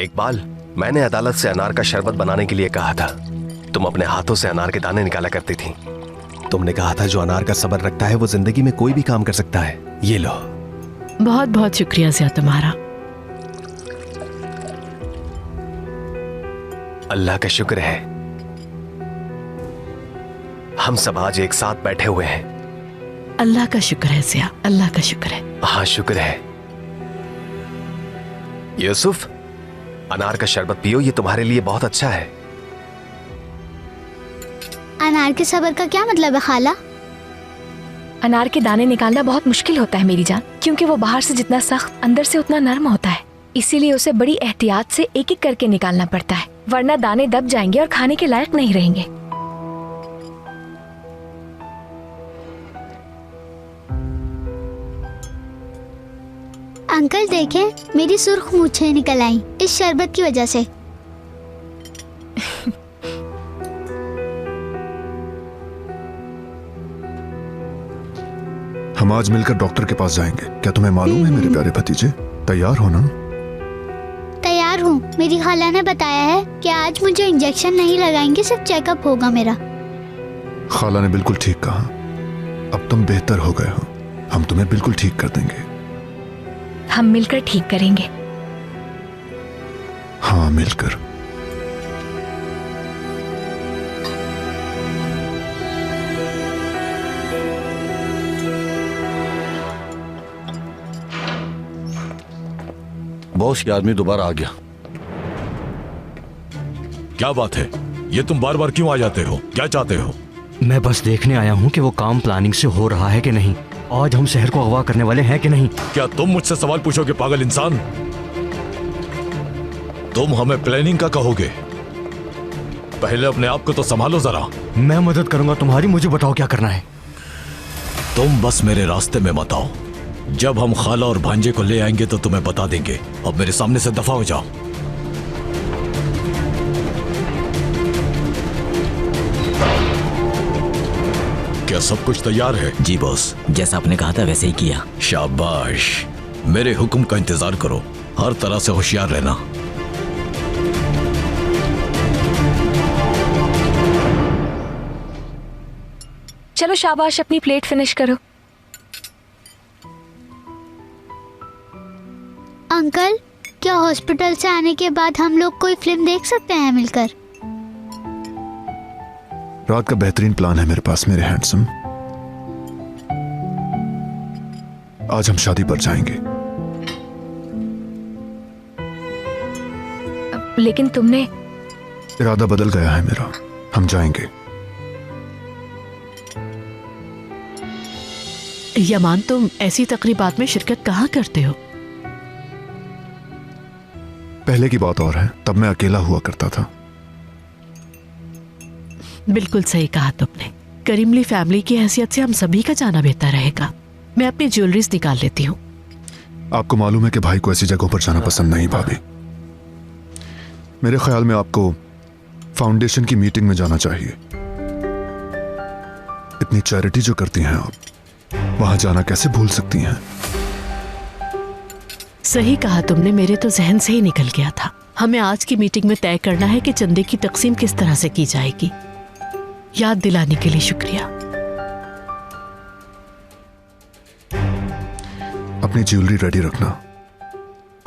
इकबाल, मैंने अदालत से अनार का शरबत बनाने के लिए कहा था। तुम अपने हाथों से अनार के दाने निकाला करती थी। तुमने कहा था जो अनार का सब्र रखता है वो जिंदगी में कोई भी काम कर सकता है। ये लो। बहुत बहुत शुक्रिया ज़िया तुम्हारा। अल्लाह का शुक्र है हम सब आज एक साथ बैठे हुए हैं। अल्लाह का शुक्र है ज़िया, अल्लाह का शुक्र है। हाँ शुक्र है। यूसुफ, अनार का शरबत पियो, ये तुम्हारे लिए बहुत अच्छा है। अनार के सब्र का क्या मतलब है खाला? अनार के दाने निकालना बहुत मुश्किल होता है मेरी जान, क्योंकि वो बाहर से जितना सख्त अंदर से उतना नरम होता है। इसीलिए उसे बड़ी एहतियात से एक एक करके निकालना पड़ता है, वरना दाने दब जाएंगे और खाने के लायक नहीं रहेंगे। अंकल देखें, मेरी सुर्ख मूछें निकल आई इस शरबत की वजह से। हम आज मिलकर डॉक्टर के पास जाएंगे। क्या तुम्हें मालूम है मेरे प्यारे भतीजे? तैयार हो ना? तैयार हूँ। मेरी खाला ने बताया है कि आज मुझे इंजेक्शन नहीं लगाएंगे, सिर्फ चेकअप होगा मेरा। खाला ने बिल्कुल ठीक कहा। अब तुम बेहतर हो गए हो। हम तुम्हें बिल्कुल ठीक कर देंगे। हम मिलकर ठीक करेंगे। हाँ, मिलकर। बॉस, ये आदमी दोबारा आ गया। क्या बात है? ये तुम बार बार क्यों आ जाते हो? क्या चाहते हो? मैं बस देखने आया हूँ कि वो काम प्लानिंग से हो रहा है कि नहीं। आज हम शहर को अगवा करने वाले हैं कि नहीं? क्या तुम मुझसे सवाल पूछोगे पागल इंसान? तुम हमें प्लानिंग का कहोगे? पहले अपने आप को तो संभालो जरा। मैं मदद करूंगा तुम्हारी, मुझे बताओ क्या करना है। तुम बस मेरे रास्ते में मत आओ। जब हम खाला और भांजे को ले आएंगे तो तुम्हें बता देंगे। अब मेरे सामने से दफा हो जाओ। क्या सब कुछ तैयार है? जी बॉस, जैसा आपने कहा था वैसे ही किया। शाबाश। मेरे हुक्म का इंतजार करो, हर तरह से होशियार रहना। चलो शाबाश, अपनी प्लेट फिनिश करो। अंकल, क्या हॉस्पिटल से आने के बाद हम लोग कोई फिल्म देख सकते हैं मिलकर? रात का बेहतरीन प्लान है मेरे पास मेरे हैंडसम। आज हम शादी पर जाएंगे। लेकिन तुमने... इरादा बदल गया है मेरा। हम जाएंगे। यमान, तुम ऐसी तकरीबात में शिरकत कहाँ करते हो? पहले की बात और है, तब मैं अकेला हुआ करता था। बिल्कुल सही कहा तुमने। करीमली फैमिली की हैसियत से हम सभी का जाना बेहतर रहेगा। मैं अपनी ज्वेलरीज निकाल लेती हूँ। आपको मालूम है कि भाई को ऐसी जगहों पर जाना पसंद नहीं भाभी। मेरे ख्याल में आपको फाउंडेशन की मीटिंग में जाना चाहिए। इतनी चैरिटी जो करती हैं आप, वहां जाना कैसे भूल सकती हैं? सही कहा तुमने, मेरे तो जहन से ही निकल गया था। हमें आज की मीटिंग में तय करना है कि चंदे की तकसीम किस तरह से की जाएगी। याद दिलाने के लिए शुक्रिया। अपनी ज्वेलरी रेडी रखना।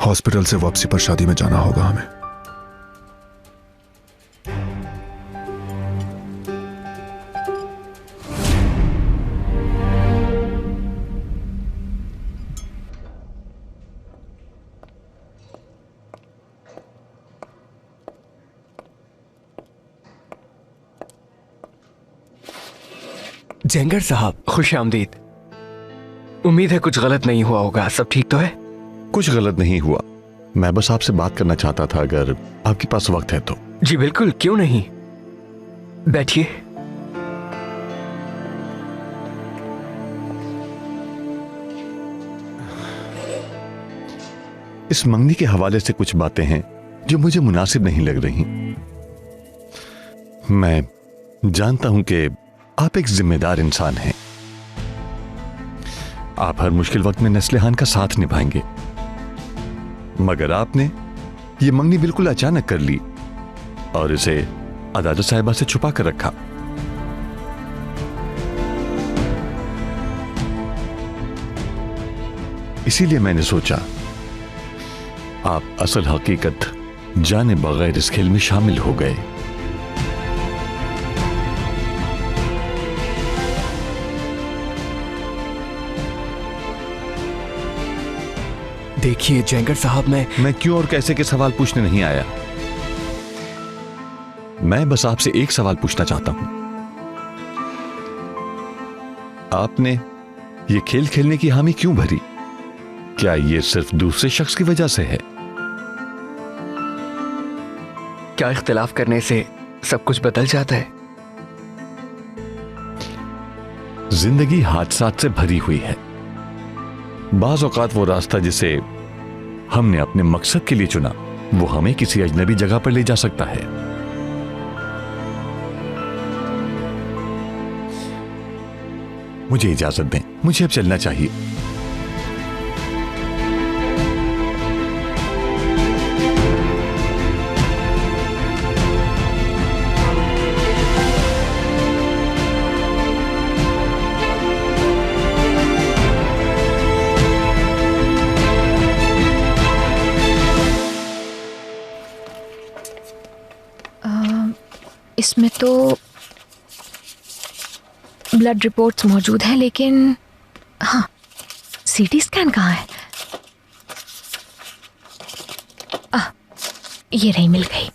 हॉस्पिटल से वापसी पर शादी में जाना होगा हमें। जेंगर साहब, खुश आमदीद। उम्मीद है कुछ गलत नहीं हुआ होगा। सब ठीक तो है? कुछ गलत नहीं हुआ। मैं बस आपसे बात करना चाहता था, अगर आपके पास वक्त है तो। जी बिल्कुल, क्यों नहीं। बैठिए। इस मंगनी के हवाले से कुछ बातें हैं जो मुझे मुनासिब नहीं लग रही। मैं जानता हूं कि आप एक जिम्मेदार इंसान हैं। आप हर मुश्किल वक्त में नस्लेहान का साथ निभाएंगे, मगर आपने ये मंगनी बिल्कुल अचानक कर ली और इसे अदाजा साहिबा से छुपा कर रखा। इसीलिए मैंने सोचा आप असल हकीकत जाने बगैर इस खेल में शामिल हो गए। देखिए जैंगर साहब, मैं क्यों और कैसे के सवाल पूछने नहीं आया। मैं बस आपसे एक सवाल पूछना चाहता हूं। आपने ये खेल खेलने की हामी क्यों भरी? क्या ये सिर्फ दूसरे शख्स की वजह से है? क्या इख्तिलाफ करने से सब कुछ बदल जाता है? जिंदगी हादसात से भरी हुई है। बाज औकात वो रास्ता जिसे हमने अपने मकसद के लिए चुना, वो हमें किसी अजनबी जगह पर ले जा सकता है। मुझे इजाजत दें, मुझे अब चलना चाहिए। इसमें तो ब्लड रिपोर्ट्स मौजूद हैं, लेकिन हाँ, सीटी स्कैन कहाँ है? ये रही, मिल गई।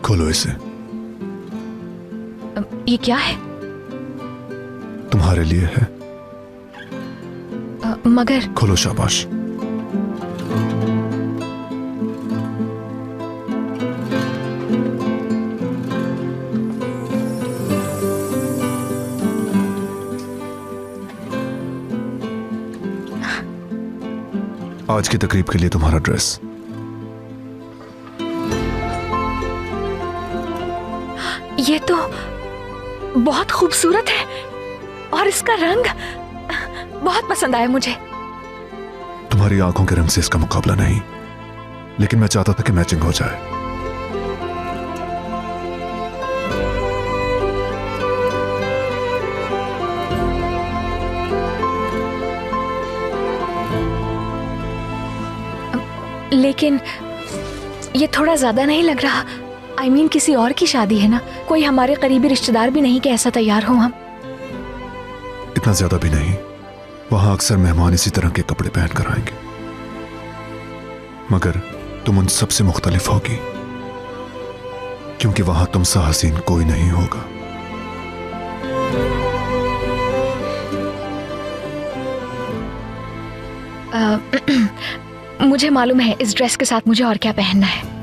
खोलो इसे। ये क्या है? तुम्हारे लिए है। मगर खोलो, शाबाश। आज की तकरीब के लिए तुम्हारा ड्रेस। ये तो बहुत खूबसूरत है और इसका रंग बहुत पसंद आया मुझे। तुम्हारी आंखों के रंग से इसका मुकाबला नहीं, लेकिन मैं चाहता था कि मैचिंग हो जाए। लेकिन ये थोड़ा ज्यादा नहीं लग रहा? I mean, किसी और की शादी है ना, कोई हमारे करीबी रिश्तेदार भी नहीं कि ऐसा तैयार हो हम। इतना ज्यादा भी नहीं। वहां अक्सर मेहमान इसी तरह के कपड़े पहन कर आएंगे, मगर तुम उन सबसे मुख्तलिफ होगी, क्योंकि वहां तुमसे हसीन कोई नहीं होगा। मुझे मालूम है इस ड्रेस के साथ मुझे और क्या पहनना है।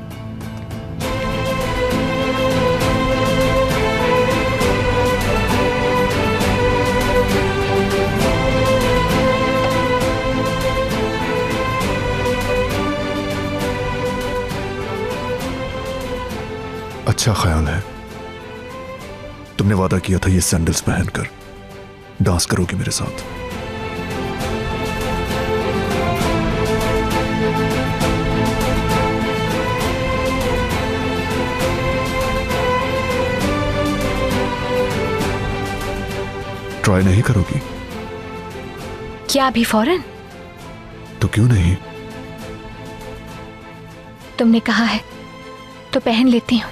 अच्छा ख्याल है। तुमने वादा किया था ये सैंडल्स पहनकर डांस करोगी मेरे साथ। ट्राई नहीं करोगी? क्या अभी फौरन? तो क्यों नहीं? तुमने कहा है तो पहन लेती हूँ।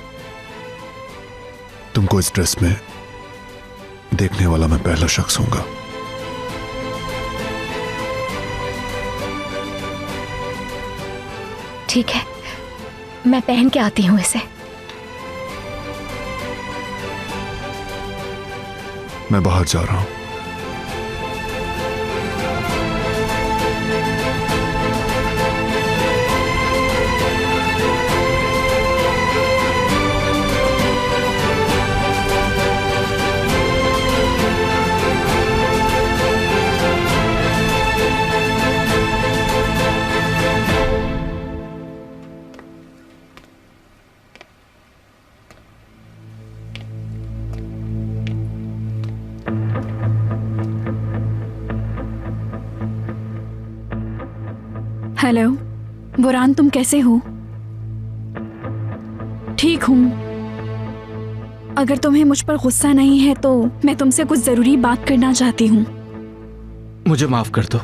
तुमको इस ड्रेस में देखने वाला मैं पहला शख्स हूंगा। ठीक है, मैं पहन के आती हूँ इसे। मैं बाहर जा रहा हूं। हेलो बुरान, तुम कैसे हो? ठीक हूँ। अगर तुम्हें मुझ पर गुस्सा नहीं है तो मैं तुमसे कुछ जरूरी बात करना चाहती हूँ। मुझे माफ कर दो,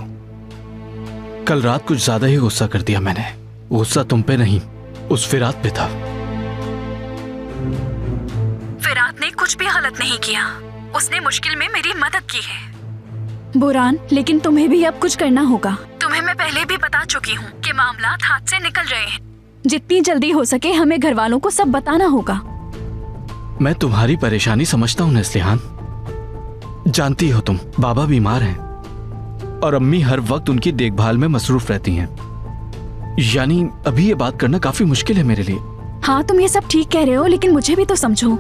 कल रात कुछ ज्यादा ही गुस्सा कर दिया मैंने। गुस्सा तुम पे नहीं, उस फिरात पे था। फिरात ने कुछ भी गलत नहीं किया, उसने मुश्किल में मेरी मदद की है। बुरान, लेकिन तुम्हें भी अब कुछ करना होगा। तुम्हें मैं पहले भी बता चुकी हूँ कि मामलात हाथ से निकल रहे हैं। जितनी जल्दी हो सके हमें घर वालों को सब बताना होगा। मैं तुम्हारी परेशानी समझता हूँ नेस्लिहान। जानती हो तुम, बाबा बीमार हैं और अम्मी हर वक्त उनकी देखभाल में मसरूफ रहती हैं। यानी अभी ये बात करना काफी मुश्किल है मेरे लिए। हाँ, तुम ये सब ठीक कह रहे हो, लेकिन मुझे भी तो समझो।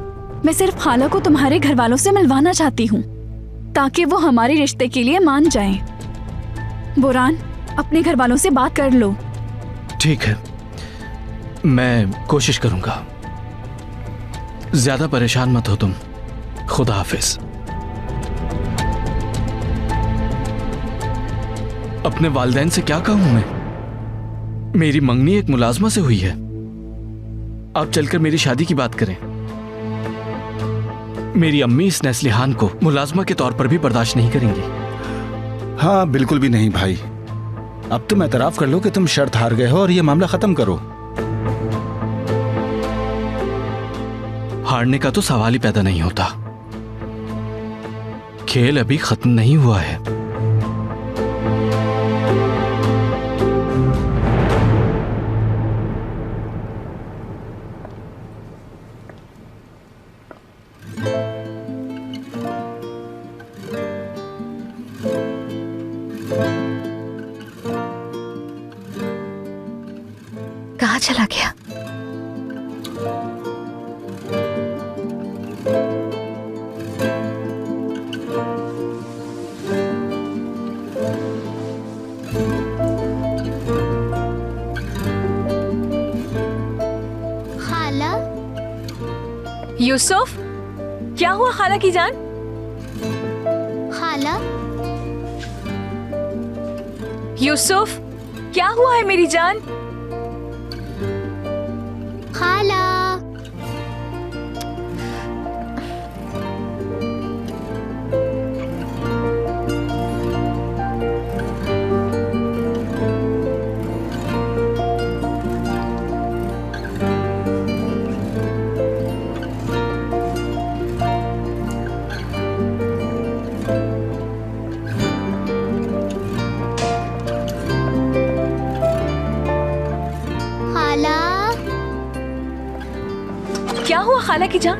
मैं सिर्फ खाला को तुम्हारे घर वालों से मिलवाना चाहती हूँ ताकि वो हमारे रिश्ते के लिए मान जाएं। बुरान, अपने घर वालों से बात कर लो। ठीक है, मैं कोशिश करूंगा। ज्यादा परेशान मत हो तुम। खुदा हाफिज। अपने वालिदैन से क्या कहूं मैं? मेरी मंगनी एक मुलाजमा से हुई है। आप चलकर मेरी शादी की बात करें। मेरी अम्मी इस नेस्लिहान को मुलाजमा के तौर पर भी बर्दाश्त नहीं करेंगी। हाँ, बिल्कुल भी नहीं भाई। अब तुम एतराफ कर लो कि तुम शर्त हार गए हो और ये मामला खत्म करो। हारने का तो सवाल ही पैदा नहीं होता। खेल अभी खत्म नहीं हुआ है। कहाँ चला गया? खाला, यूसुफ, क्या हुआ खाला की जान? खाला, यूसुफ, क्या हुआ है मेरी जान? खाला। क्या हुआ खाला की जान?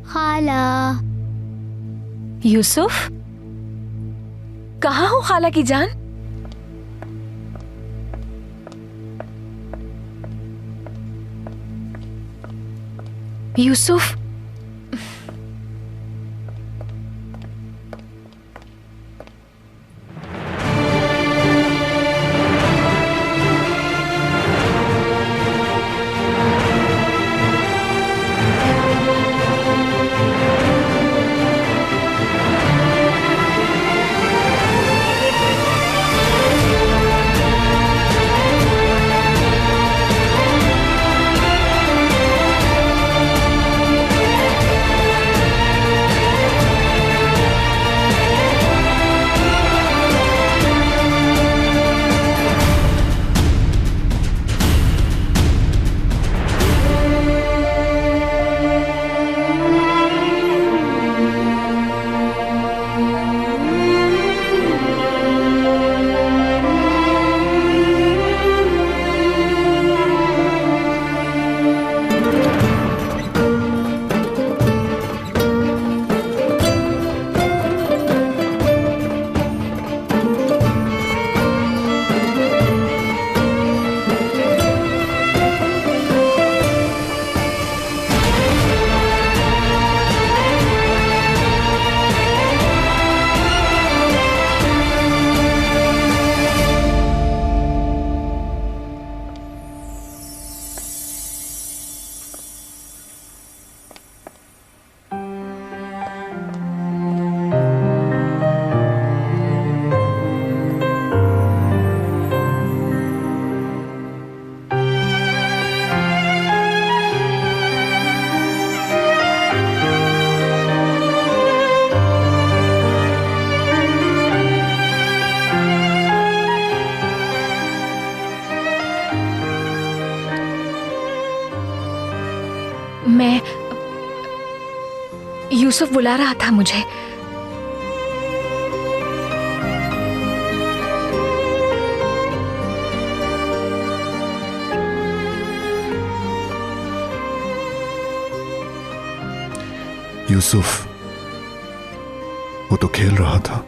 खाला। यूसुफ, कहाँ हो खाला की जान? यूसुफ, यूसुफ बुला रहा था मुझे। यूसुफ, वो तो खेल रहा था।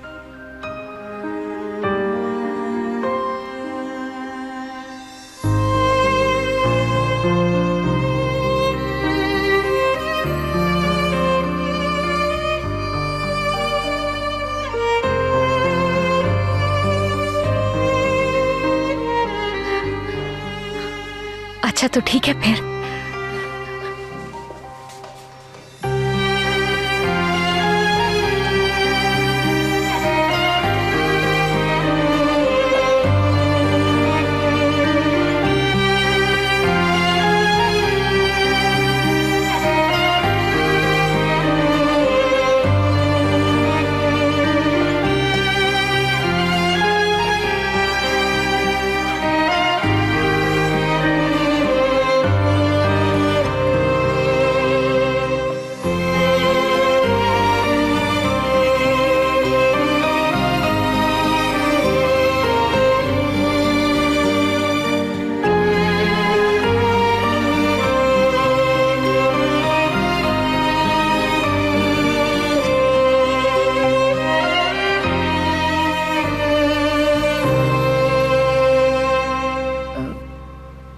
अच्छा तो ठीक है फिर।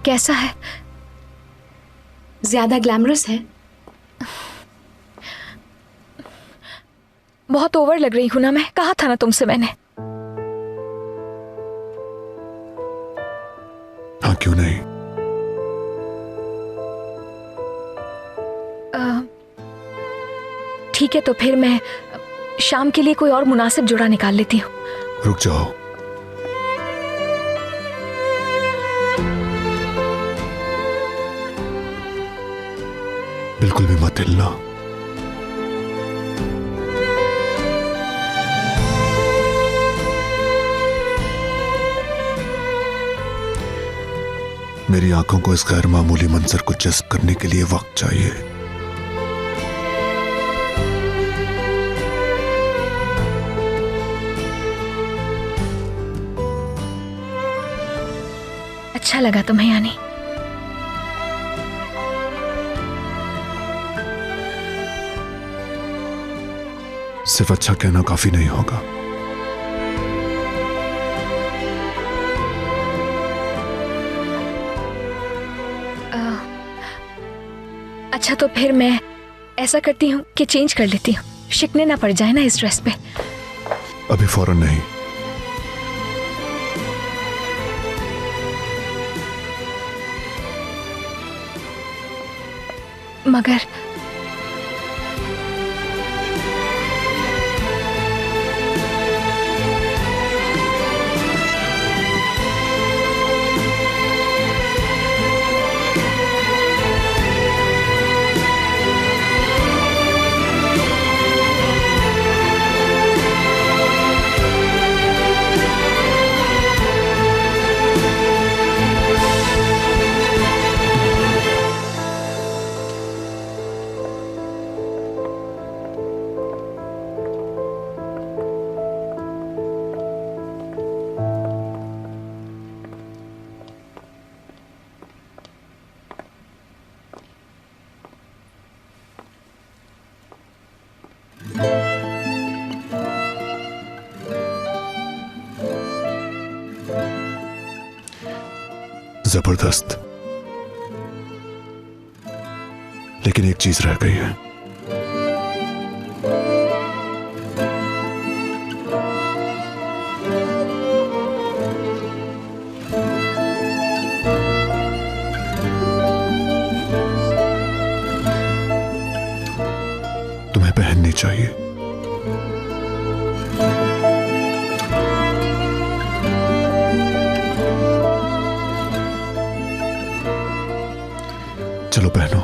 कैसा है? ज्यादा ग्लैमरस है? बहुत ओवर लग रही हूं ना मैं? कहा था ना तुमसे मैंने। हाँ, क्यों नहीं। ठीक है तो फिर मैं शाम के लिए कोई और मुनासिब जोड़ा निकाल लेती हूँ। रुक जाओ। बिल्कुल भी मत हिलना। मेरी आंखों को इस गैर मामूली मंजर को जज्ब करने के लिए वक्त चाहिए। अच्छा लगा तुम्हें यानी? सिर्फ अच्छा कहना काफी नहीं होगा। अच्छा तो फिर मैं ऐसा करती हूँ कि चेंज कर लेती हूँ, शिकने ना पड़ जाए ना इस ड्रेस पे। अभी फौरन नहीं। मगर जबरदस्त, लेकिन एक चीज रह गई है। तुम्हें पहननी चाहिए। चलो पहनो।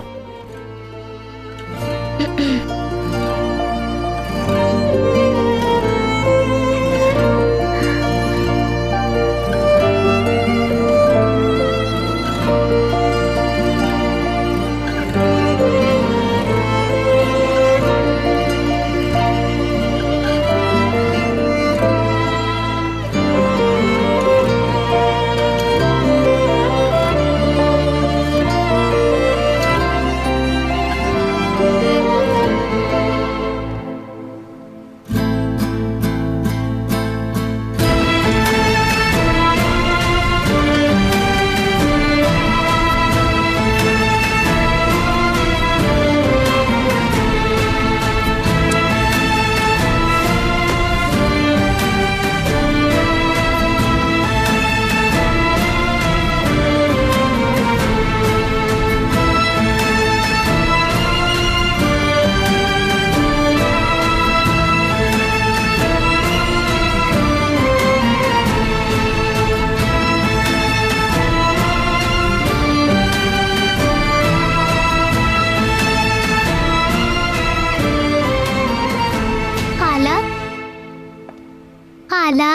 खाला।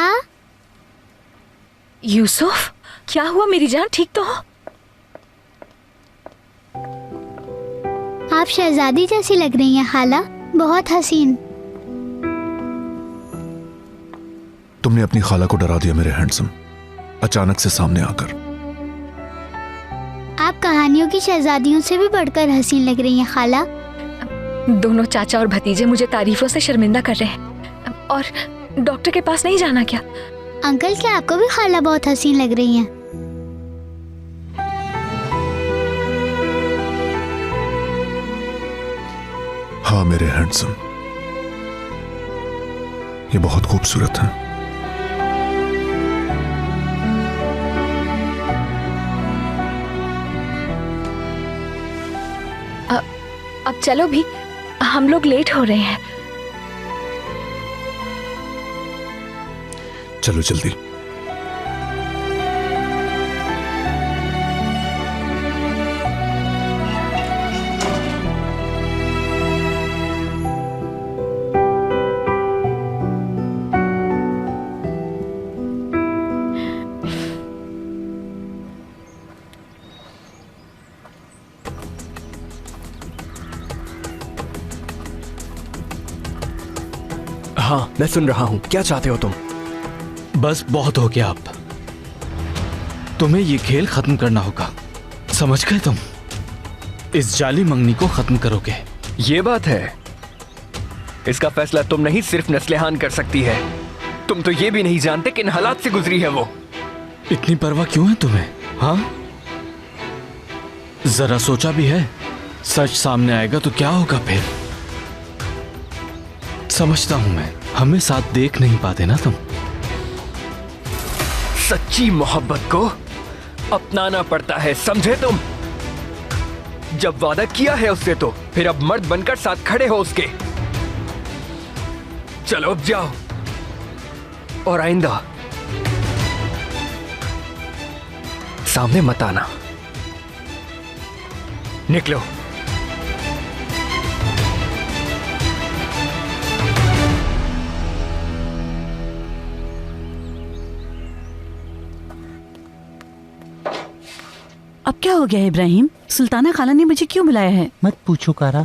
यूसुफ, क्या हुआ मेरी जान, ठीक तो हो? आप शहजादी जैसी लग रही हैं खाला, बहुत हसीन। तुमने अपनी खाला को डरा दिया मेरे हैंडसम, अचानक से सामने आकर। आप कहानियों की शहजादियों से भी बढ़कर हसीन लग रही हैं खाला। दोनों चाचा और भतीजे मुझे तारीफों से शर्मिंदा कर रहे हैं। और डॉक्टर के पास नहीं जाना क्या? अंकल, क्या आपको भी खाला बहुत हसीन लग रही हैं? हाँ मेरे हैंडसम, ये बहुत खूबसूरत है। अब चलो भी, हम लोग लेट हो रहे हैं। चलो जल्दी। हाँ, मैं सुन रहा हूँ। क्या चाहते हो तुम? बस बहुत हो गया। अब तुम्हें ये खेल खत्म करना होगा, समझ गए तुम? इस जाली मंगनी को खत्म करोगे। ये बात है, इसका फैसला तुम नहीं सिर्फ नस्लेहान कर सकती है। तुम तो ये भी नहीं जानते किन हालात से गुजरी है वो। इतनी परवाह क्यों है तुम्हें? हाँ, जरा सोचा भी है, सच सामने आएगा तो क्या होगा फिर? समझता हूं मैं, हमें साथ देख नहीं पाते ना तुम। सच्ची मोहब्बत को अपनाना पड़ता है, समझे तुम? जब वादा किया है उससे तो फिर अब मर्द बनकर साथ खड़े हो उसके। चलो अब जाओ, और आइंदा सामने मत आना। निकलो। अब क्या हो गया इब्राहिम? सुल्ताना खाला ने मुझे क्यों बुलाया है? मत पूछो कारा,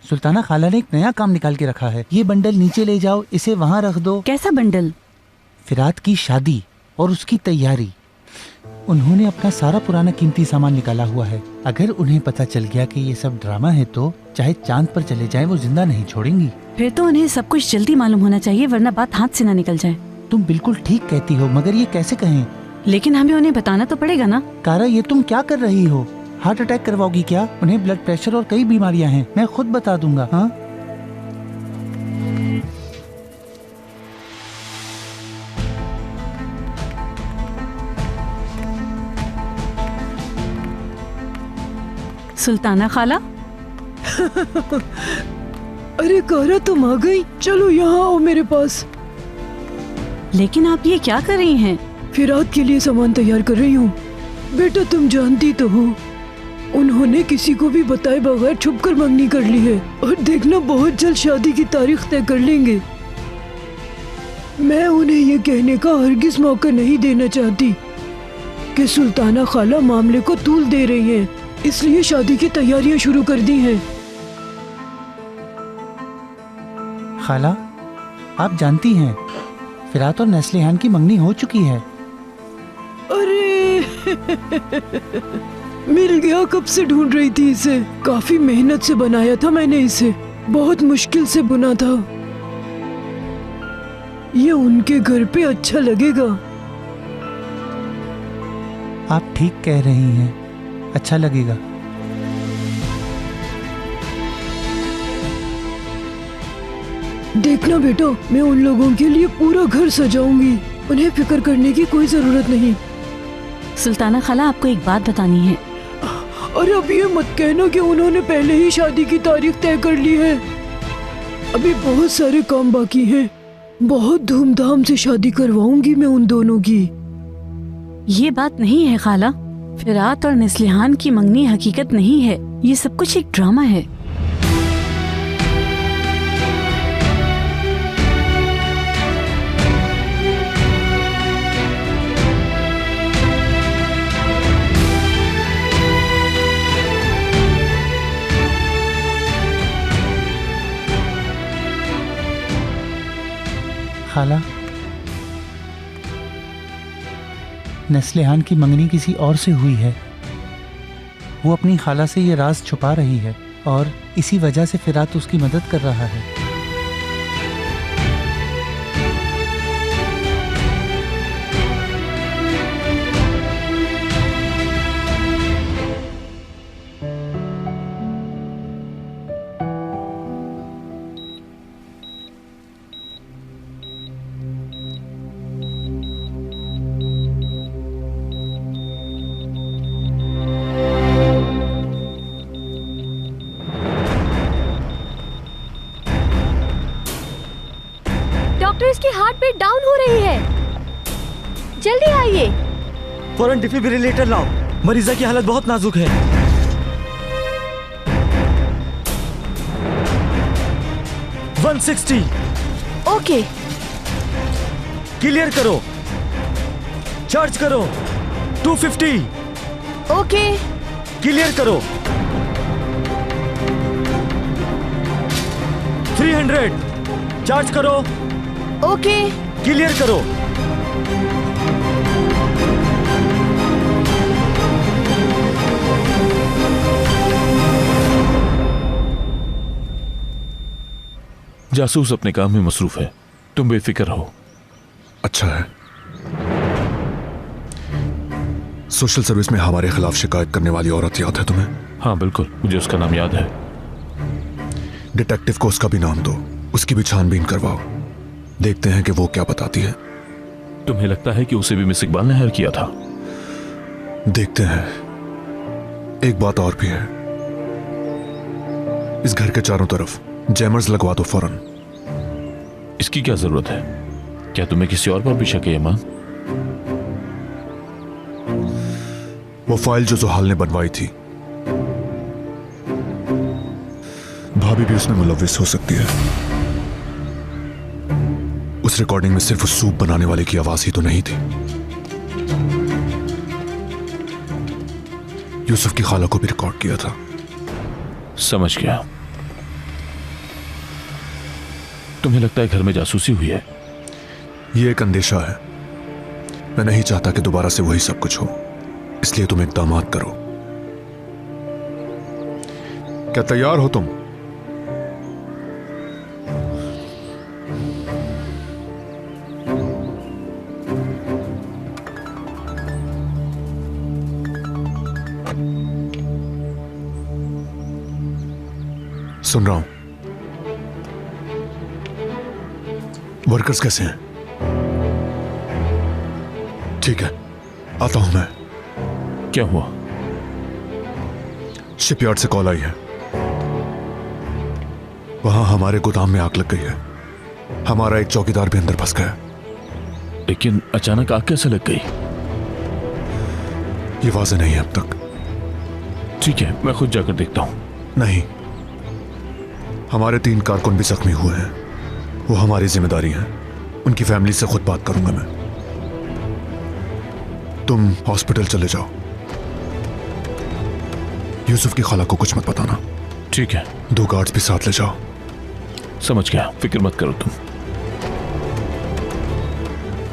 सुल्ताना खाला ने एक नया काम निकाल के रखा है। ये बंडल नीचे ले जाओ, इसे वहाँ रख दो। कैसा बंडल? फिरात की शादी और उसकी तैयारी। उन्होंने अपना सारा पुराना कीमती सामान निकाला हुआ है। अगर उन्हें पता चल गया कि ये सब ड्रामा है तो चाहे चांद पर चले जाएं वो जिंदा नहीं छोड़ेंगी। फिर तो उन्हें सब कुछ जल्दी मालूम होना चाहिए, वरना बात हाथ से ना निकल जाए। तुम बिल्कुल ठीक कहती हो, मगर ये कैसे कहें? लेकिन हमें उन्हें बताना तो पड़ेगा ना। कारा, ये तुम क्या कर रही हो? हार्ट अटैक करवाओगी क्या? उन्हें ब्लड प्रेशर और कई बीमारियां हैं, मैं खुद बता दूंगा। हाँ, सुल्ताना खाला। अरे कारा, तुम आ गई। चलो यहाँ आओ मेरे पास। लेकिन आप ये क्या कर रही हैं? फिरात के लिए सामान तैयार कर रही हूँ। बेटा, तुम जानती तो हो, उन्होंने किसी को भी बताए बगैर छुपकर मंगनी कर ली है, और देखना बहुत जल्द शादी की तारीख तय कर लेंगे। मैं उन्हें ये कहने का हरगिज मौका नहीं देना चाहती कि सुल्ताना खाला मामले को तूल दे रही हैं, इसलिए शादी की तैयारियां शुरू कर दी हैं। खाला, आप जानती हैं फिरात और नस्लेहान की मंगनी हो चुकी है। अरे मिल गया, कब से ढूंढ रही थी इसे। काफी मेहनत से बनाया था मैंने इसे, बहुत मुश्किल से बुना था। ये उनके घर पे अच्छा लगेगा। आप ठीक कह रही हैं, अच्छा लगेगा। देखना बेटा, मैं उन लोगों के लिए पूरा घर सजाऊंगी, उन्हें फिक्र करने की कोई जरूरत नहीं। सुल्ताना खाला, आपको एक बात बतानी है। अरे अब ये मत कहना कि उन्होंने पहले ही शादी की तारीख तय कर ली है। अभी बहुत सारे काम बाकी हैं। बहुत धूमधाम से शादी करवाऊंगी मैं उन दोनों की। ये बात नहीं है खाला, फिरात और नस्लेहान की मंगनी हकीकत नहीं है, ये सब कुछ एक ड्रामा है। खाला, नस्लिहान की मंगनी किसी और से हुई है। वो अपनी खाला से ये राज छुपा रही है और इसी वजह से फिरात उसकी मदद कर रहा है। डॉक्टर, इसकी हार्ट बीट डाउन हो रही है, जल्दी आइए। फौरन डिफिब्रिलेटर लाओ, मरीजा की हालत बहुत नाजुक है। ओके, क्लियर करो, चार्ज करो। 250, ओके, क्लियर करो। 300, चार्ज करो। ओके, क्लियर करो। जासूस अपने काम में मसरूफ है, तुम बेफिक्र रहो। अच्छा है। सोशल सर्विस में हमारे खिलाफ शिकायत करने वाली औरत याद है तुम्हें? हाँ बिल्कुल, मुझे उसका नाम याद है। डिटेक्टिव को उसका भी नाम दो, उसकी भी छानबीन करवाओ, देखते हैं कि वो क्या बताती है। तुम्हें लगता है कि उसे भी मिस इकबाल ने हायर किया था? देखते हैं। एक बात और भी है, इस घर के चारों तरफ जैमर्स लगवा दो फौरन। इसकी क्या जरूरत है? क्या तुम्हें किसी और पर भी शक है ईमान? वो फाइल जो जुहाल ने बनवाई थी, भाभी भी उसमें मुलव्विस हो सकती है। उस रिकॉर्डिंग में सिर्फ उस सूप बनाने वाले की आवाज ही तो नहीं थी। यूसुफ की खाला को भी रिकॉर्ड किया था। समझ गया। तुम्हें लगता है घर में जासूसी हुई है? यह एक अंदेशा है। मैं नहीं चाहता कि दोबारा से वही सब कुछ हो, इसलिए तुम इक़दामात करो। क्या तैयार हो तुम? सुन रहा हूं। वर्कर्स कैसे हैं? ठीक है, आता हूं मैं। क्या हुआ? शिपयार्ड से कॉल आई है। वहां हमारे गोदाम में आग लग गई है। हमारा एक चौकीदार भी अंदर फंस गया। लेकिन अचानक आग कैसे लग गई? ये वाज़ेह नहीं है अब तक। ठीक है, मैं खुद जाकर देखता हूं। नहीं, हमारे 3 कारकुन भी जख्मी हुए हैं। वो हमारी जिम्मेदारी है। उनकी फैमिली से खुद बात करूंगा मैं। तुम हॉस्पिटल चले जाओ। यूसुफ की खाला को कुछ मत बताना। ठीक है। 2 गार्ड्स भी साथ ले जाओ। समझ गया, फिक्र मत करो तुम।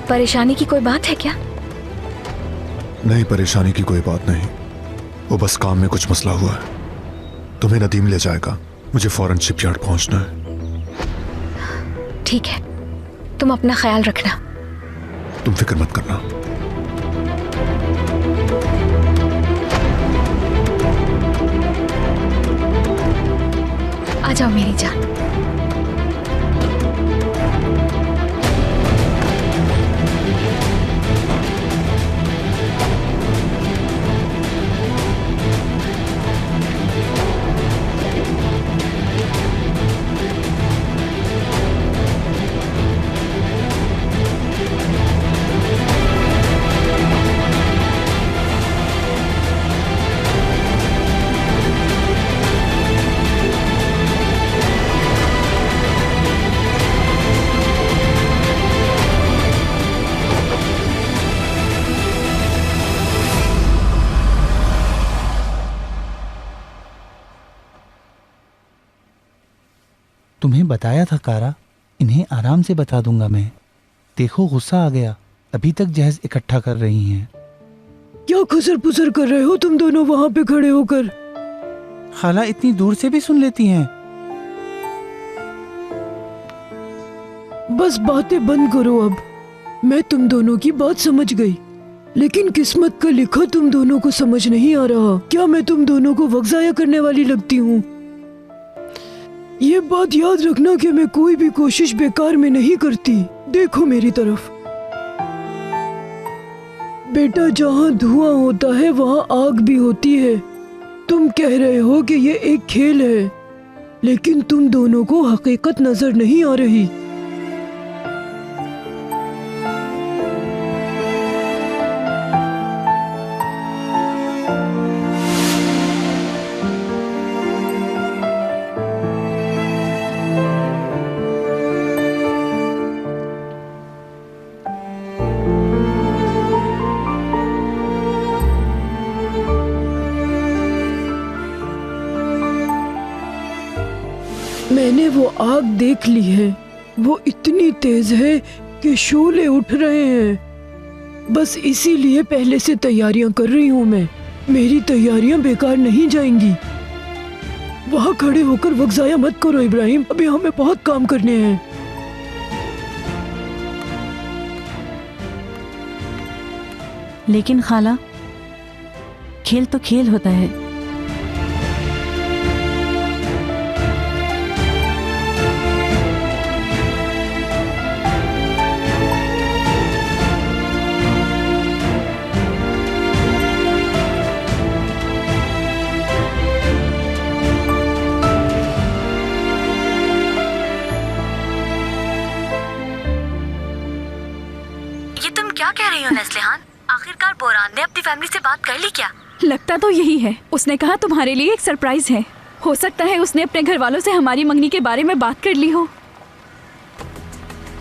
परेशानी की कोई बात है क्या? नहीं, परेशानी की कोई बात नहीं। वो बस काम में कुछ मसला हुआ है। तुम्हें नदीम ले जाएगा, मुझे फौरन शिपयार्ड पहुंचना है। ठीक है, तुम अपना ख्याल रखना। तुम फिक्र मत करना। आ जाओ मेरी जान। तुम्हें बताया था कारा, इन्हें आराम से बता दूंगा मैं। देखो गुस्सा आ गया। अभी तक जहेज इकट्ठा कर रही हैं। क्या खुसर पुसर कर रहे हो तुम दोनों वहाँ पे खड़े होकर? खाला इतनी दूर से भी सुन लेती हैं। बस बातें बंद करो अब। मैं तुम दोनों की बात समझ गई, लेकिन किस्मत का लिखा तुम दोनों को समझ नहीं आ रहा। क्या मैं तुम दोनों को वक्त जाया करने वाली लगती हूँ? ये बात याद रखना कि मैं कोई भी कोशिश बेकार में नहीं करती। देखो मेरी तरफ। बेटा, जहाँ धुआं होता है वहाँ आग भी होती है। तुम कह रहे हो कि ये एक खेल है, लेकिन तुम दोनों को हकीकत नजर नहीं आ रही। मैंने वो आग देख ली है। वो इतनी तेज है कि शोले उठ रहे हैं। बस इसीलिए पहले से तैयारियां कर रही हूँ मैं। मेरी तैयारियां बेकार नहीं जाएंगी। वहाँ खड़े होकर वक्त जाया मत करो इब्राहिम, अभी हमें बहुत काम करने हैं। लेकिन खाला, खेल तो खेल होता है। नस्लिहान, आखिरकार बोरान ने अपनी फैमिली से बात कर ली क्या? लगता तो यही है। उसने कहा तुम्हारे लिए एक सरप्राइज है। हो सकता है उसने अपने घर वालों से हमारी मंगनी के बारे में बात कर ली हो।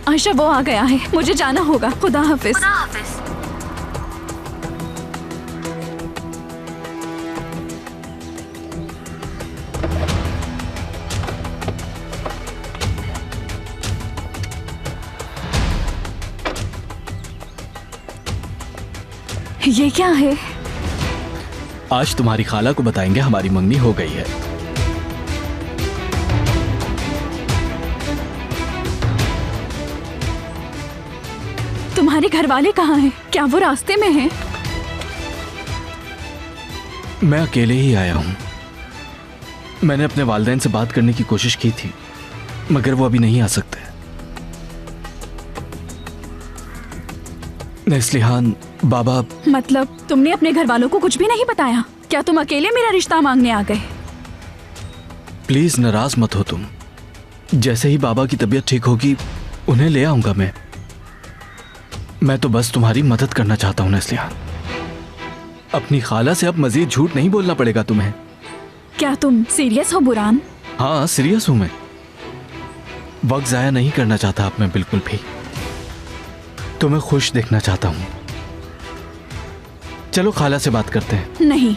आयशा, वो आ गया है, मुझे जाना होगा। खुदा हाफिज। खुदा हाफिज। ये क्या है? आज तुम्हारी खाला को बताएंगे हमारी मंगनी हो गई है। तुम्हारे घर वाले कहाँ हैं? क्या वो रास्ते में हैं? मैं अकेले ही आया हूँ। मैंने अपने वालिदैन से बात करने की कोशिश की थी, मगर वो अभी नहीं आ सकते। नस्लिहान, बाबा। मतलब तुमने अपने घर वालों को कुछ भी नहीं बताया? क्या तुम अकेले मेरा रिश्ता मांगने आ गए? प्लीज नाराज मत हो तुम। जैसे ही बाबा की तबीयत ठीक होगी उन्हें ले आऊंगा मैं तो बस तुम्हारी मदद करना चाहता हूँ नस्लिहान। अपनी खाला से अब मजीद झूठ नहीं बोलना पड़ेगा तुम्हें। क्या तुम सीरियस हो बुरान? हाँ, सीरियस हूं मैं। वक्त जाया नहीं करना चाहता अब मैं बिल्कुल भी। तुम्हें खुश देखना चाहता हूँ। चलो खाला से बात करते हैं। नहीं,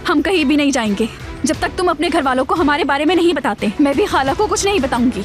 हम कहीं भी नहीं जाएंगे जब तक तुम अपने घर वालों को हमारे बारे में नहीं बताते। मैं भी खाला को कुछ नहीं बताऊंगी।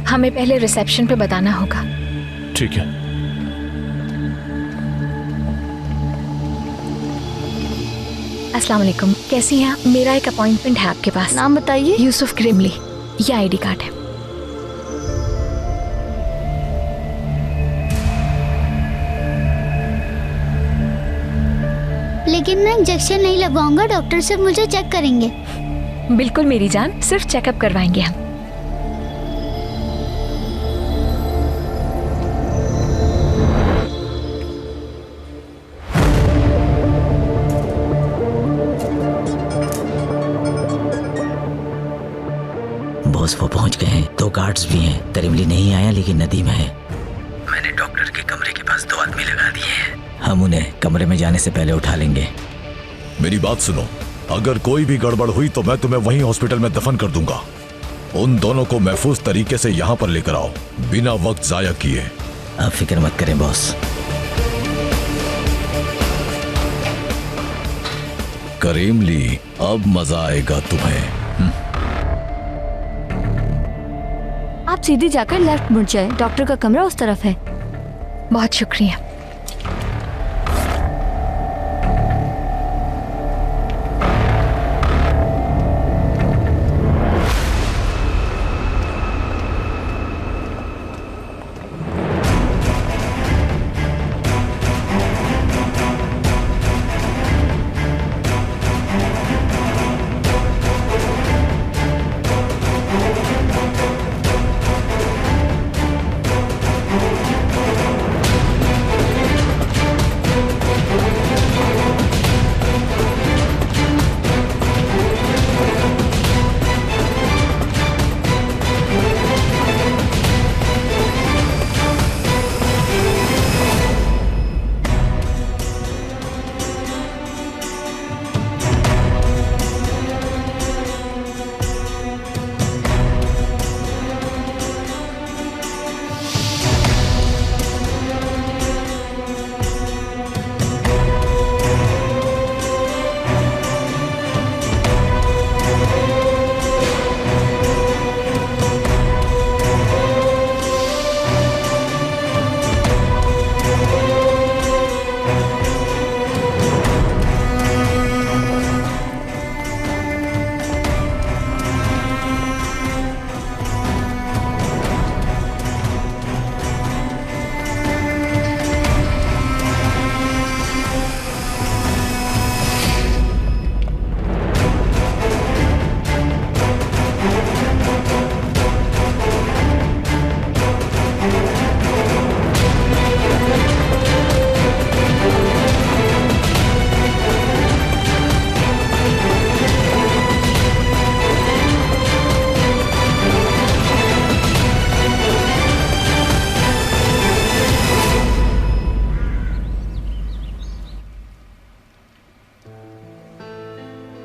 हमें पहले रिसेप्शन पे बताना होगा। ठीक है। अस्सलाम वालेकुम, कैसी हैं आप? मेरा एक अपॉइंटमेंट है आपके पास। नाम बताइए। यूसुफ क्रिमली, ये आईडी कार्ड है। लेकिन मैं इंजेक्शन नहीं लगवाऊंगा, डॉक्टर सिर्फ मुझे चेक करेंगे। बिल्कुल मेरी जान, सिर्फ चेकअप करवाएंगे हम। बॉस वो पहुंच गए हैं, 2 गार्ड्स भी हैं। करीमली नहीं आया लेकिन नदीम है। मैंने डॉक्टर के कमरे के पास 2 आदमी लगा दिए हैं। हम उन्हें कमरे में जाने से पहले उठा लेंगे। मेरी बात सुनो, अगर कोई भी गड़बड़ हुई तो मैं तुम्हें वहीं हॉस्पिटल में दफन कर दूंगा। उन दोनों को महफूज तरीके से यहाँ पर लेकर आओ, बिना वक्त जाया किए। आप फिक्र मत करें बॉस। करीमली, अब मजा आएगा तुम्हें। आप सीधे जाकर लेफ्ट मुड़ जाए, डॉक्टर का कमरा उस तरफ है। बहुत शुक्रिया।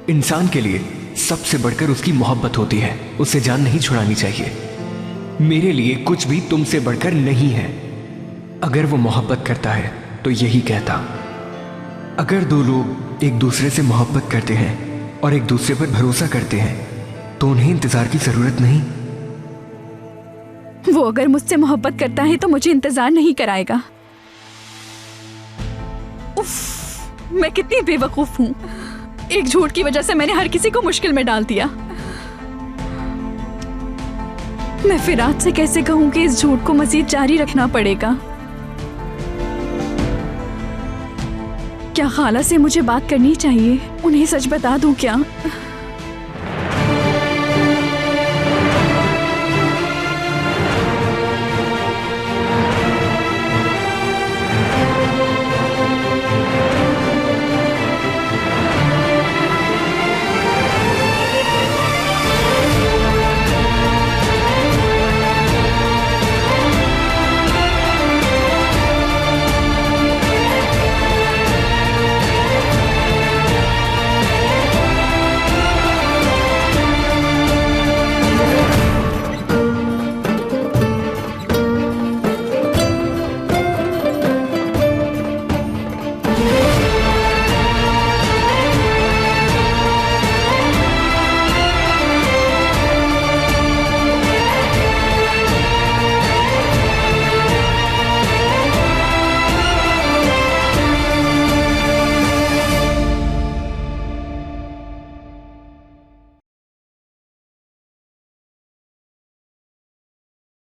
इंसान के लिए सबसे बढ़कर उसकी मोहब्बत होती है, उससे जान नहीं छुड़ानी चाहिए। मेरे लिए कुछ भी तुमसे बढ़कर नहीं है। अगर वो मोहब्बत करता है तो यही कहता। अगर 2 लोग एक दूसरे से मोहब्बत करते हैं और एक दूसरे पर भरोसा करते हैं तो उन्हें इंतजार की जरूरत नहीं। वो अगर मुझसे मोहब्बत करता है तो मुझे इंतजार नहीं कराएगा। उफ, मैं कितनी बेवकूफ हूँ। एक झूठ की वजह से मैंने हर किसी को मुश्किल में डाल दिया। मैं फिरात से कैसे कहूं कि इस झूठ को मजीद जारी रखना पड़ेगा? क्या खाला से मुझे बात करनी चाहिए? उन्हें सच बता दूं क्या?